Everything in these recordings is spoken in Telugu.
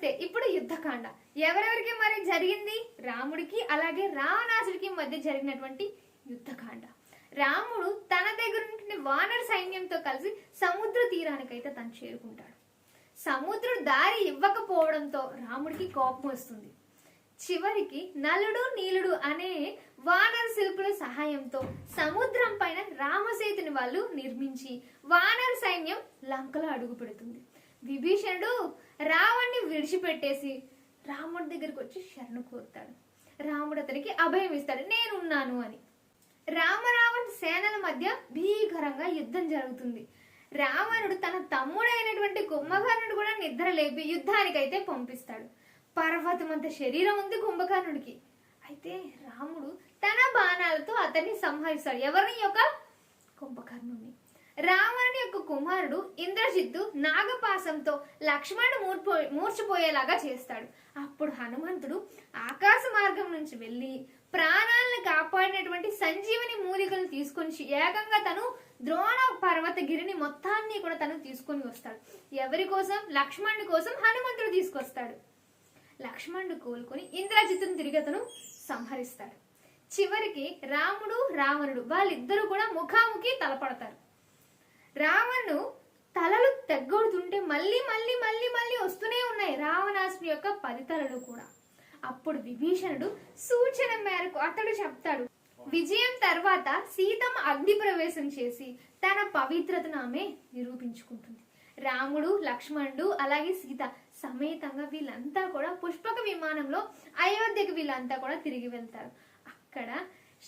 వస్తే ఇప్పుడు యుద్ధకాండ ఎవరెవరికి మరి జరిగింది? రాముడికి అలాగే రావణాసుడికి మధ్య జరిగినటువంటి యుద్ధకాండ. రాముడు తన దగ్గర నుండి వానర సైన్యంతో కలిసి సముద్ర తీరానికైతే తను చేరుకుంటాడు. సముద్రుడు దారి ఇవ్వకపోవడంతో రాముడికి కోపం వస్తుంది. చివరికి నలుడు నీలుడు అనే వానర శిల్పుల సహాయంతో సముద్రం పైన రామసేతుని వాళ్ళు నిర్మించి వానర సైన్యం లంకలో అడుగు పెడుతుంది. విభీషణుడు రావణ్ణి విడిచిపెట్టేసి రాముడి దగ్గరికి వచ్చి శరణు కోరుతాడు. రాముడు అతనికి అభయం ఇస్తాడు, నేనున్నాను అని. రామరావణ సేనల మధ్య భీకరంగా యుద్ధం జరుగుతుంది. రావణుడు తన తమ్ముడైనటువంటి కుంభకర్ణుడు కూడా నిద్ర లేపి యుద్ధానికైతే పంపిస్తాడు. పర్వతమంత శరీరం ఉంది కుంభకర్ణుడికి. అయితే రాముడు తన బాణాలతో అతన్ని సంహరిస్తాడు. ఎవరిని? యొక్క కుంభకర్ణుడిని. రావణుని యొక్క కుమారుడు ఇంద్రజిత్తు నాగపాసంతో లక్ష్మణుడు మూర్చిపోయేలాగా చేస్తాడు. అప్పుడు హనుమంతుడు ఆకాశ మార్గం నుంచి వెళ్ళి ప్రాణాలను కాపాడినటువంటి సంజీవని మూలికలను తీసుకొని ఏకంగా తను ద్రోణ పర్వతగిరిని మొత్తాన్ని కూడా తను తీసుకొని వస్తాడు. ఎవరి కోసం? లక్ష్మణుడి కోసం హనుమంతుడు తీసుకొస్తాడు. లక్ష్మణుడు కోలుకొని ఇంద్రజిత్తును తిరిగి అతను సంహరిస్తాడు. చివరికి రాముడు రావణుడు వాళ్ళిద్దరూ కూడా ముఖాముఖి తలపడతారు. రావణుడు తలలు తెగ్గొడుతుంటే మళ్ళీ మళ్ళీ మళ్ళీ మళ్ళీ వస్తూనే ఉన్నాయి రావణాసుని యొక్క 10 తలలు కూడా. అప్పుడు విభీషణుడు సూచన మేరకు అతడు చెప్తాడు, విజయం తర్వాత సీతమ్మ అగ్ని ప్రవేశం చేసి తన పవిత్రతను ఆమె నిరూపించుకుంటుంది. రాముడు లక్ష్మణుడు అలాగే సీత సమేతంగా వీళ్ళంతా కూడా పుష్పక విమానంలో అయోధ్యకు వీళ్ళంతా కూడా తిరిగి వెళ్తారు. అక్కడ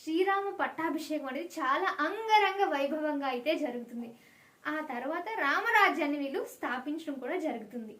శ్రీరామ పట్టాభిషేకం అనేది చాలా అంగరంగ వైభవంగా అయితే జరుగుతుంది. ఆ తర్వాత రామరాజ్యాన్ని వీళ్ళు స్థాపించడం కూడా జరుగుతుంది.